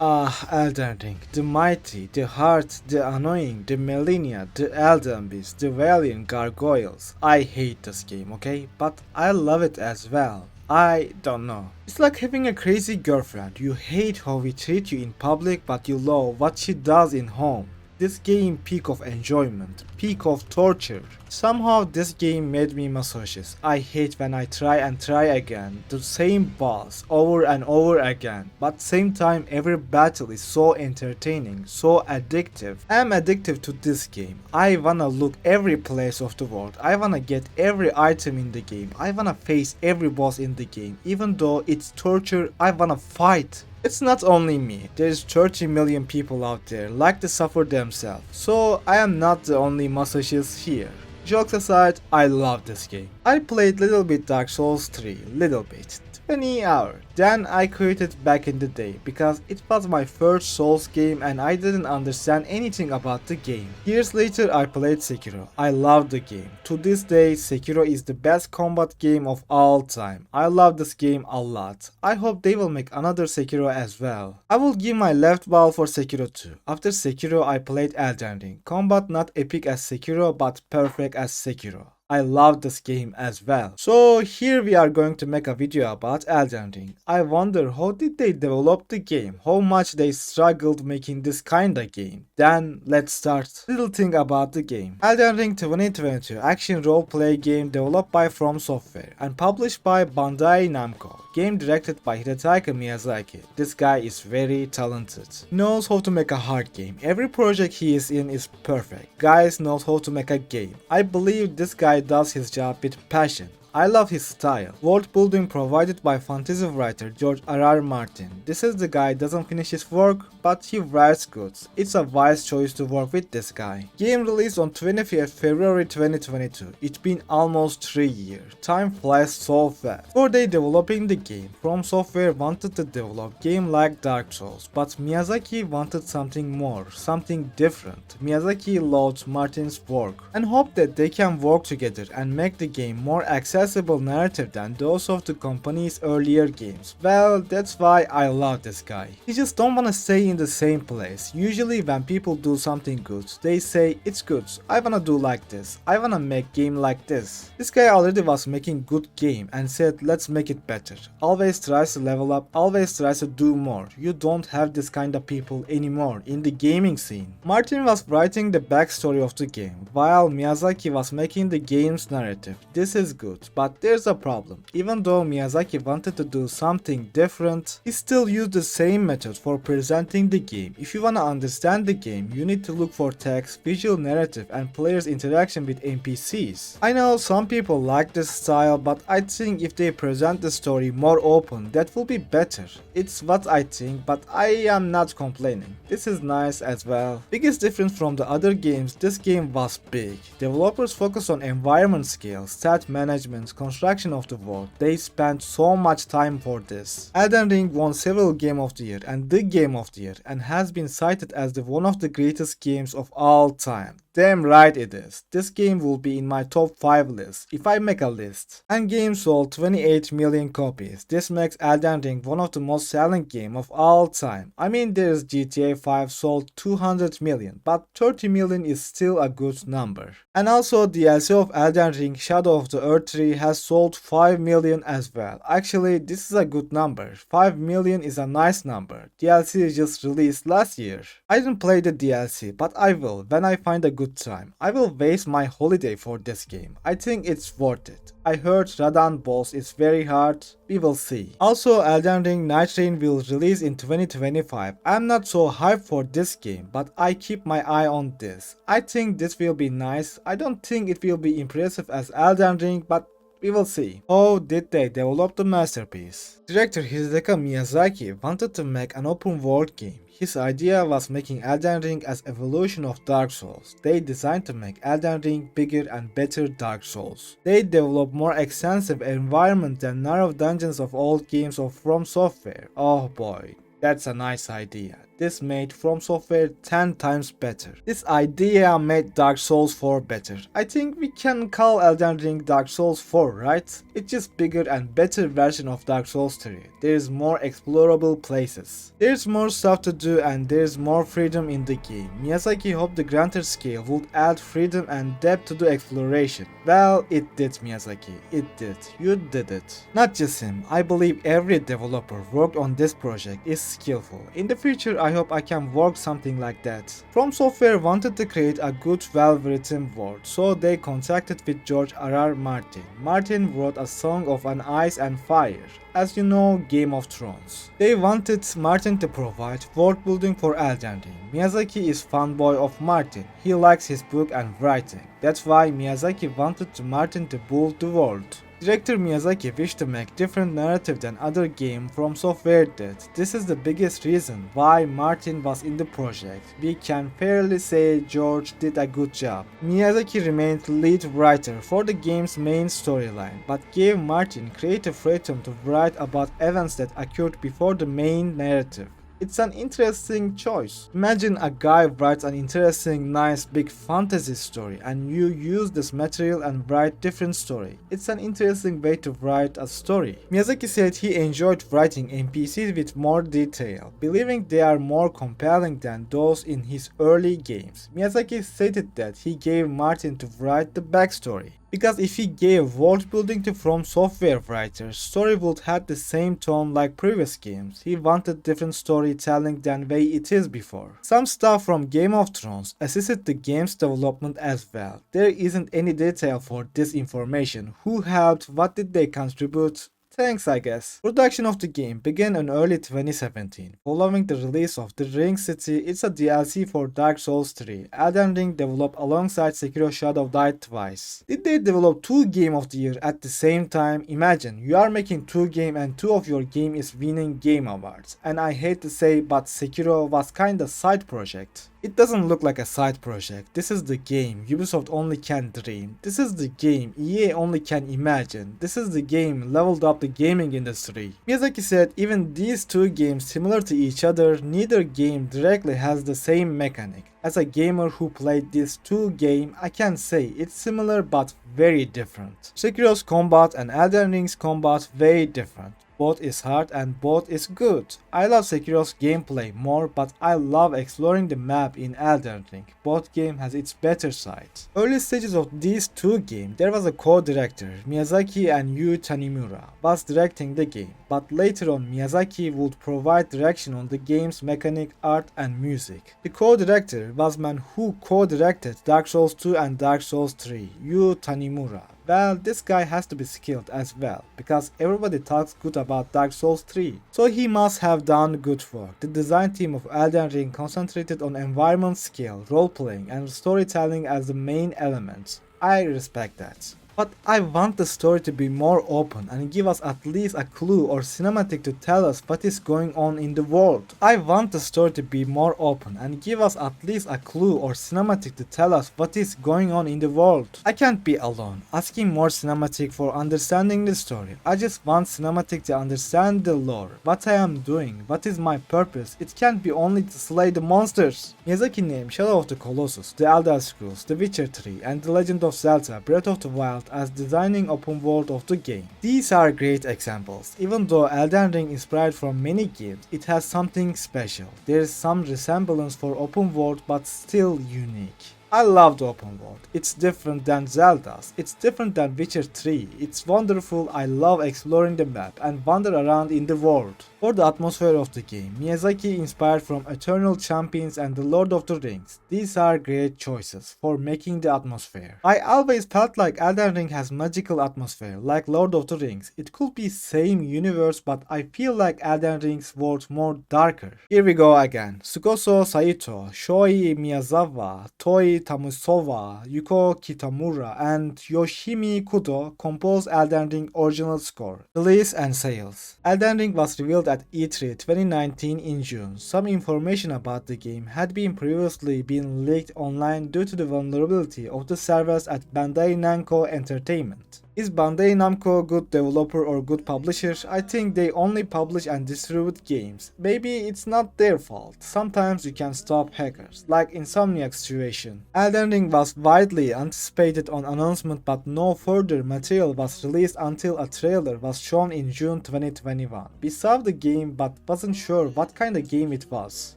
Ah, Elden Ring, the mighty, the hard, the annoying, the millennia, the Elden Beast, the valiant gargoyles. I hate this game, okay? But I love it as well. I don't know. It's like having a crazy girlfriend. You hate how we treat you in public, but you love what she does in home. This game peak of enjoyment, peak of torture. Somehow this game made me masochist. I hate when I try again, the same boss over and over again. But same time every battle is so entertaining, so addictive. I'm addicted to this game. I wanna look every place of the world. I wanna get every item in the game. I wanna face every boss in the game. Even though it's torture, I wanna fight. It's not only me, there's 30 million people out there like to suffer themselves, so I am not the only masochist here. Jokes aside, I love this game. I played little bit Dark Souls 3, little bit, 20 hours. Then I quit it back in the day because it was my first Souls game and I didn't understand anything about the game. Years later I played Sekiro. I loved the game. To this day Sekiro is the best combat game of all time. I love this game a lot. I hope they will make another Sekiro as well. I will give my left ball for Sekiro 2. After Sekiro I played Elden Ring. Combat not epic as Sekiro but perfect as Sekiro. I love this game as well. So here we are going to make a video about Elden Ring. I wonder how did they develop the game, how much they struggled making this kinda game. Then let's start. Little thing about the game. Elden Ring 2022 action roleplay game developed by From Software and published by Bandai Namco. Game directed by Hidetaka Miyazaki. This guy is very talented. Knows how to make a hard game. Every project he is in is perfect. Guys knows how to make a game. I believe this guy does his job with passion. I love his style. World building provided by fantasy writer George R.R. Martin. This is the guy doesn't finish his work, but he writes good. It's a wise choice to work with this guy. Game released on 25th February 2022. It's been almost 3 years. Time flies so fast. Before they developing the game, From Software wanted to develop game like Dark Souls, but Miyazaki wanted something more, something different. Miyazaki loved Martin's work and hoped that they can work together and make the game more accessible narrative than those of the company's earlier games. Well, that's why I love this guy. He just don't wanna stay in the same place. Usually when people do something good, they say it's good, I wanna do like this, I wanna make game like this. This guy already was making good game and said let's make it better. Always tries to level up, always tries to do more. You don't have this kind of people anymore in the gaming scene. Martin was writing the backstory of the game, while Miyazaki was making the game's narrative. This is good. But there's a problem. Even though Miyazaki wanted to do something different, he still used the same method for presenting the game. If you wanna understand the game, you need to look for text, visual narrative, and players' interaction with NPCs. I know some people like this style, but I think if they present the story more open, that will be better. It's what I think, but I am not complaining. This is nice as well. Biggest difference from the other games, this game was big. Developers focus on environment scale, stat management, construction of the world. They spent so much time for this. Elden Ring won several Game of the Year and the Game of the Year and has been cited as one of the greatest games of all time. Damn right it is. This game will be in my top 5 list if I make a list. And game sold 28 million copies. This makes Elden Ring one of the most selling game of all time. I mean there's GTA 5 sold 200 million, but 30 million is still a good number. And also DLC of Elden Ring Shadow of the Earth 3 has sold 5 million as well. Actually this is a good number. 5 million is a nice number. DLC is just released last year. I didn't play the DLC, but I will when I find a good time. I will waste my holiday for this game. I think it's worth it. I heard Radan boss is very hard. We will see. Also Elden Ring Night Rain will release in 2025. I'm not so hyped for this game, but I keep my eye on this. I think this will be nice. I don't think it will be impressive as Elden Ring, but we will see. How did they develop the masterpiece? Director Hidetaka Miyazaki wanted to make an open world game. His idea was making Elden Ring as evolution of Dark Souls. They designed to make Elden Ring bigger and better Dark Souls. They developed more extensive environment than narrow dungeons of old games of From Software. Oh boy. That's a nice idea. This made From Software 10 times better. This idea made Dark Souls 4 better. I think we can call Elden Ring Dark Souls 4, right? It's just bigger and better version of Dark Souls 3. There's more explorable places. There's more stuff to do and there's more freedom in the game. Miyazaki hoped the grander scale would add freedom and depth to the exploration. Well, it did, Miyazaki. It did. You did it. Not just him. I believe every developer worked on this project is skillful. In the future, I hope I can work something like that. From Software wanted to create a good, well-written world, so they contracted with George R.R. Martin. Martin wrote A Song of an Ice and Fire, as you know, Game of Thrones. They wanted Martin to provide world building for Elden Ring. Miyazaki is fanboy of Martin. He likes his book and writing. That's why Miyazaki wanted Martin to build the world. Director Miyazaki wished to make different narrative than other game From Software did. This is the biggest reason why Martin was in the project. We can fairly say George did a good job. Miyazaki remained lead writer for the game's main storyline, but gave Martin creative freedom to write about events that occurred before the main narrative. It's an interesting choice. Imagine a guy writes an interesting, nice, big fantasy story and you use this material and write different story. It's an interesting way to write a story. Miyazaki said he enjoyed writing NPCs with more detail, believing they are more compelling than those in his early games. Miyazaki stated that he gave Martin to write the backstory, because if he gave world building to From Software writers, story would have the same tone like previous games. He wanted different storytelling than way it is before. Some stuff from Game of Thrones assisted the game's development as well. There isn't any detail for this information. Who helped? What did they contribute? Thanks, I guess. Production of the game began in early 2017. Following the release of The Ring City, it's a DLC for Dark Souls 3. Elden Ring developed alongside Sekiro Shadow Die Twice. Did they develop 2 Game of the Year at the same time? Imagine, you are making 2 games and 2 of your game is winning game awards. And I hate to say, but Sekiro was kinda side project. It doesn't look like a side project. This is the game Ubisoft only can dream. This is the game EA only can imagine. This is the game leveled up the gaming industry. Miyazaki said even these 2 games similar to each other, neither game directly has the same mechanic. As a gamer who played these 2 games, I can say it's similar but very different. Sekiro's combat and Elden Ring's combat very different. Both is hard and both is good. I love Sekiro's gameplay more, but I love exploring the map in Elden Ring. Both game has its better side. Early stages of these 2 games, there was a co-director, Miyazaki and Yu Tanimura, was directing the game. But later on, Miyazaki would provide direction on the game's mechanic, art and music. The co-director was man who co-directed Dark Souls 2 and Dark Souls 3, Yu Tanimura. Well, this guy has to be skilled as well, because everybody talks good about Dark Souls 3. So he must have done good work. The design team of Elden Ring concentrated on environment scale, role-playing and storytelling as the main elements. I respect that. But I want the story to be more open and give us at least a clue or cinematic to tell us what is going on in the world. I want the story to be more open and give us at least a clue or cinematic to tell us what is going on in the world. I can't be alone asking more cinematic for understanding the story. I just want cinematic to understand the lore, what I am doing, what is my purpose. It can't be only to slay the monsters. Miyazaki named Shadow of the Colossus, The Elder Scrolls, The Witcher 3 and The Legend of Zelda Breath of the Wild as designing open world of the game. These are great examples. Even though Elden Ring inspired from many games, it has something special. There is some resemblance for open world but still unique. I love the open world. It's different than Zelda's. It's different than Witcher 3. It's wonderful. I love exploring the map and wander around in the world. For the atmosphere of the game, Miyazaki inspired from Eternal Champions and The Lord of the Rings. These are great choices for making the atmosphere. I always felt like Elden Ring has magical atmosphere, like Lord of the Rings. It could be same universe, but I feel like Elden Ring's world more darker. Here we go again. Tsukoso Saito, Shoei Miyazawa, Toi Tamusowa, Yuko Kitamura, and Yoshimi Kudo composed Elden Ring original score. Relaise and Sales. Elden Ring was revealed at E3 2019 in June. Some information about the game had previously been leaked online due to the vulnerability of the servers at Bandai Namco Entertainment. Is Bandai Namco a good developer or good publisher? I think they only publish and distribute games. Maybe it's not their fault. Sometimes you can stop hackers, like Insomniac's situation. Elden Ring was widely anticipated on announcement, but no further material was released until a trailer was shown in June 2021. We saw the game but wasn't sure what kind of game it was.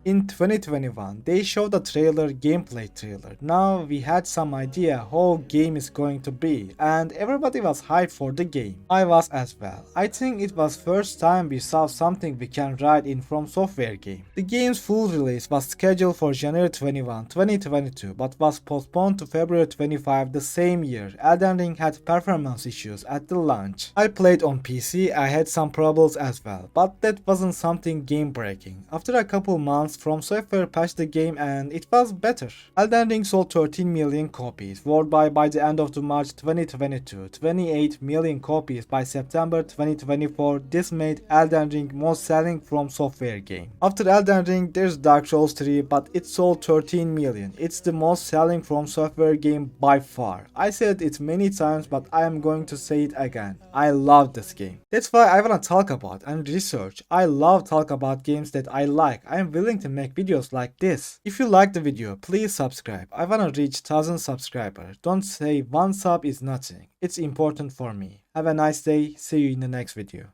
In 2021, they showed a gameplay trailer. Now we had some idea how game is going to be, and everybody was hyped for the game. I was as well. I think it was first time we saw something we can write in From Software game. The game's full release was scheduled for January 21, 2022, but was postponed to February 25 the same year. Elden Ring had performance issues at the launch. I played on PC, I had some troubles as well, but that wasn't something game breaking. After a couple months, From Software patched the game and it was better. Elden Ring sold 13 million copies worldwide by the end of the March 2022, 28 million copies by September 2024. This made Elden Ring most selling From Software game. After Elden Ring, there's Dark Souls 3, but it sold 13 million. It's the most selling From Software game by far. I said it many times, but I am going to say it again. I love this game. That's why I wanna talk about and research. I love talk about games that I like. I am willing to make videos like this. If you like the video, please subscribe. I wanna reach 1000 subscribers. Don't say one sub is nothing. It's important for me. Have a nice day. See you in the next video.